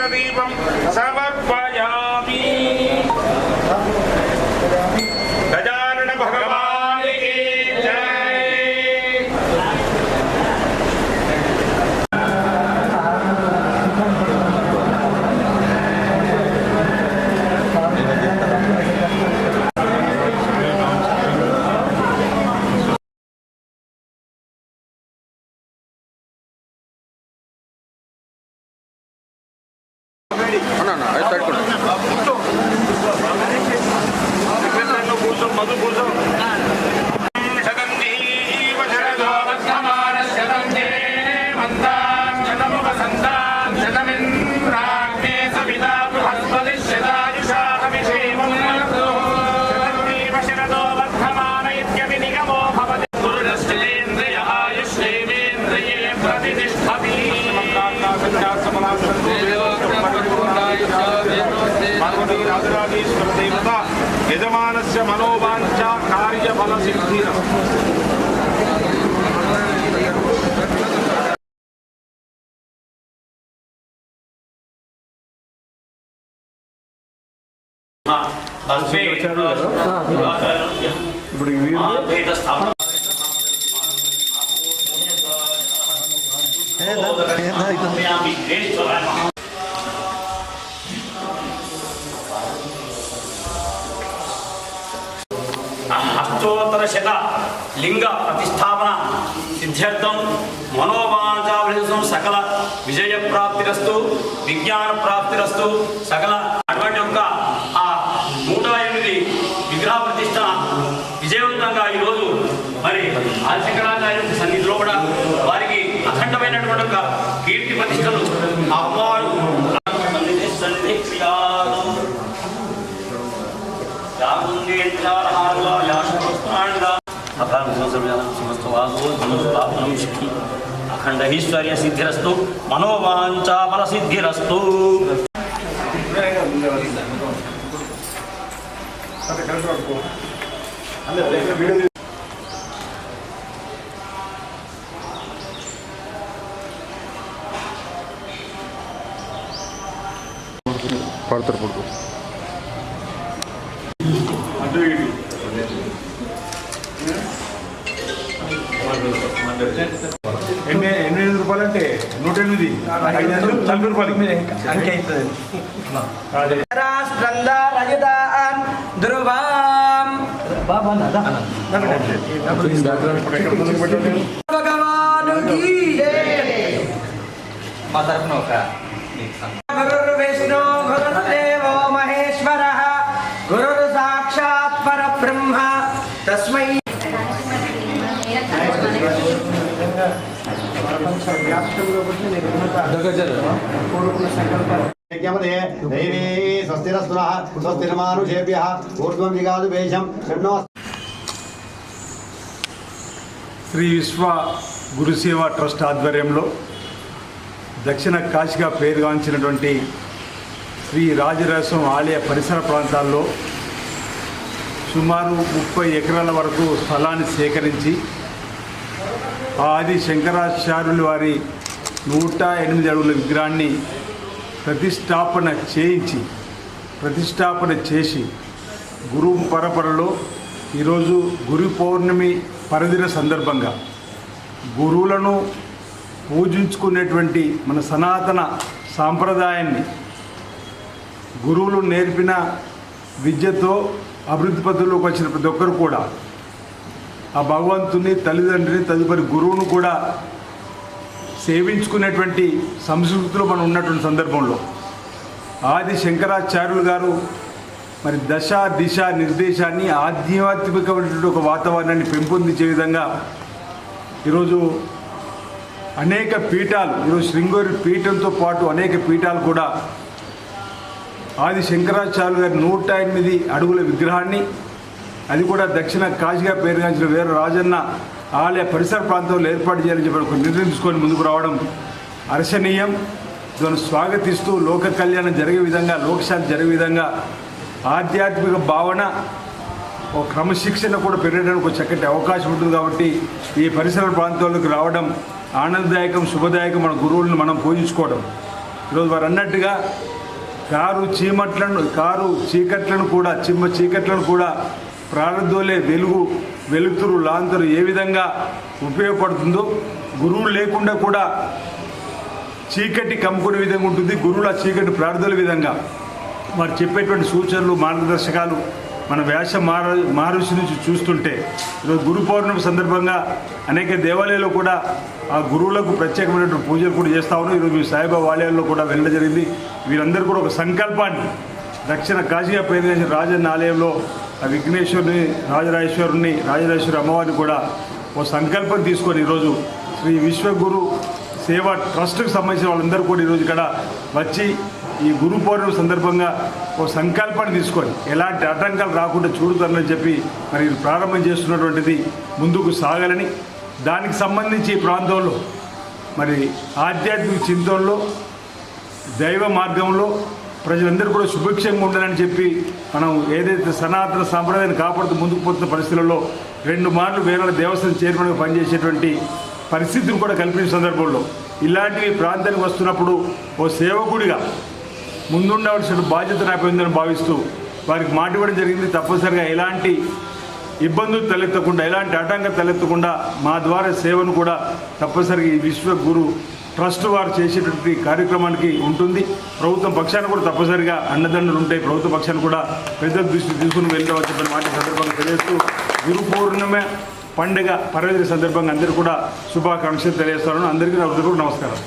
दीपं समर्पयामि। गजानन भगवान की जय। यजमानस्य मनोवांछा कार्यफल सिद्धिरस्तु। अष्टोत्तर शत लिंग प्रतिष्ठापन सिद्ध्यर्थम मनोवांछाफलितं सकल विजय प्राप्तिरस्तु विज्ञान प्राप्तिरस्तु सकल అటువంటి ఒక ఆ 108 విగ్రహ ప్రతిష్ఠ విజయవంతంగా ఈరోజు మరి ఆదిశంకరాచార్య సన్నిధిలో కూడా వారికి అఖండమైనటువంటి ఒక కీర్తి ప్రతిష్టలు అమ్మవారు अखंड ऐश्वर्य सिद्धिरस्तु मनोवांछा फल सिद्धिरस्तु। పడతారు పడుకో ఎనిమిది రూపాయలు అంటే 108 540 రూపాయలు అంకే అవుతుంది. మా తరఫున ఒక విష్ణు గురుదేవో మహేశ్వర గురు సాక్షాత్ పరబ్రహ్మ తస్మై శ్రీ విశ్వ గురుసేవ ట్రస్ట్ ఆధ్వర్యంలో దక్షిణ కాశీగా పేరుగాంచినటువంటి శ్రీ రాజరాజేశ్వరం ఆలయ పరిసర ప్రాంతాల్లో సుమారు 30 ఎకరాల వరకు స్థలాన్ని సేకరించి ఆది శంకరాచార్యుల వారి 108 అడుగుల విగ్రహాన్ని ప్రతిష్టాపన చేసి గురు పరపరలో ఈరోజు గురు పౌర్ణమి పరదిన సందర్భంగా గురువులను పూజించుకునేటువంటి మన సనాతన సాంప్రదాయాన్ని గురువులు నేర్పిన విద్యతో అభివృద్ధి పద్ధతిలోకి వచ్చిన ప్రతి ఒక్కరు కూడా ఆ భగవంతుని తల్లిదండ్రిని తదుపరి గురువును కూడా సేవించుకునేటువంటి సంస్కృతిలో మనం ఉన్నటువంటి సందర్భంలో ఆది శంకరాచార్యులు గారు మరి దశ దిశ నిర్దేశాన్ని ఆధ్యాత్మికమైనటువంటి ఒక వాతావరణాన్ని పెంపొందించే విధంగా ఈరోజు అనేక పీఠాలు ఈరోజు శృంగేరి పీఠంతో పాటు అనేక పీఠాలు కూడా ఆది శంకరాచార్యులు గారి 108 అడుగుల విగ్రహాన్ని అది కూడా దక్షిణ కాశీగా పేరుగాంచిన వీర రాజన్న ఆలయ పరిసర ప్రాంతంలో ఏర్పాటు చేయాలని చెప్పి ఒక నిర్ణయం తీసుకొని ముందుకు రావడం హర్షణీయం. దాన్ని స్వాగతిస్తూ లోక కళ్యాణం జరిగే విధంగా లోకశాంతి జరిగే విధంగా ఆధ్యాత్మిక భావన ఒక క్రమశిక్షణ కూడా పెరగడానికి ఒక చక్కటి అవకాశం ఉంటుంది. కాబట్టి ఈ పరిసర ప్రాంతాలకు రావడం ఆనందదాయకం, శుభదాయకం. మన గురువులను మనం పూజించుకోవడం ఈరోజు వారు అన్నట్టుగా కారు చీకట్లను కూడా చీకట్లను కూడా ప్రారంధోలే వెలుతురు లాంతరు ఏ విధంగా ఉపయోగపడుతుందో గురువులు లేకుండా కూడా చీకటి కమ్ముకునే విధంగా ఉంటుంది. గురువుల చీకటి ప్రార్థనల విధంగా వారు చెప్పేటువంటి సూచనలు మార్గదర్శకాలు మన వ్యాస మహర్షి నుంచి చూస్తుంటే ఈరోజు గురు పౌర్ణమి సందర్భంగా అనేక దేవాలయాల్లో కూడా ఆ గురువులకు ప్రత్యేకమైనటువంటి పూజలు కూడా చేస్తూ ఉన్నాం. ఈరోజు మీ సాయిబాబా ఆలయాల్లో కూడా వెళ్ళడం జరిగింది. వీరందరూ కూడా ఒక సంకల్పాన్ని దక్షిణ కాశీగా పేరు రాజన్న ఆలయంలో ఆ విఘ్నేశ్వరుని రాజరాజేశ్వరి అమ్మవారిని కూడా ఓ సంకల్పం తీసుకొని ఈరోజు శ్రీ విశ్వగురు సేవా ట్రస్ట్కి సంబంధించిన వాళ్ళందరూ కూడా ఈరోజు ఇక్కడ వచ్చి ఈ గురు పౌర్ణమి సందర్భంగా ఓ సంకల్పాన్ని తీసుకొని ఎలాంటి ఆటంకాలు రాకుండా చూడుతారని చెప్పి మరి ప్రారంభం చేస్తున్నటువంటిది ముందుకు సాగాలని, దానికి సంబంధించి ఈ ప్రాంతంలో మరి ఆధ్యాత్మిక చింతనలో దైవ మార్గంలో ప్రజలందరూ కూడా సుభిక్షంగా ఉండాలని చెప్పి మనం ఏదైతే సనాతన సాంప్రదాయాన్ని కాపాడుతూ ముందుకు పోతున్న పరిస్థితులలో 2 మార్లు వేరే దేవస్థానం చైర్మన్గా పనిచేసేటువంటి పరిస్థితిని కూడా కల్పించిన సందర్భంలో ఇలాంటివి ప్రాంతానికి వస్తున్నప్పుడు ఓ సేవకుడిగా ముందుండవలసిన బాధ్యత నాపైందని భావిస్తూ వారికి మాట ఇవ్వడం జరిగింది. తప్పనిసరిగా ఎలాంటి ఇబ్బందులు తలెత్తకుండా ఎలాంటి ఆటంకం తలెత్తకుండా మా ద్వారా సేవను కూడా తప్పనిసరిగా ఈ విశ్వగురు ట్రస్ట్ వారు చేసేటువంటి కార్యక్రమానికి ఉంటుంది. ప్రభుత్వం పక్షాన్ని కూడా తప్పనిసరిగా అండదండలు ఉంటాయి. ప్రభుత్వ పక్షాన్ని కూడా పెద్దల దృష్టి తీసుకుని వెళ్ళవచ్చు చెప్పిన మాట సందర్భంగా తెలియజేస్తూ గురు పౌర్ణమి పండుగ పర్వదిన సందర్భంగా అందరూ కూడా శుభాకాంక్షలు తెలియజేస్తాను. అందరికీ నా హృదయపూర్వక నమస్కారం.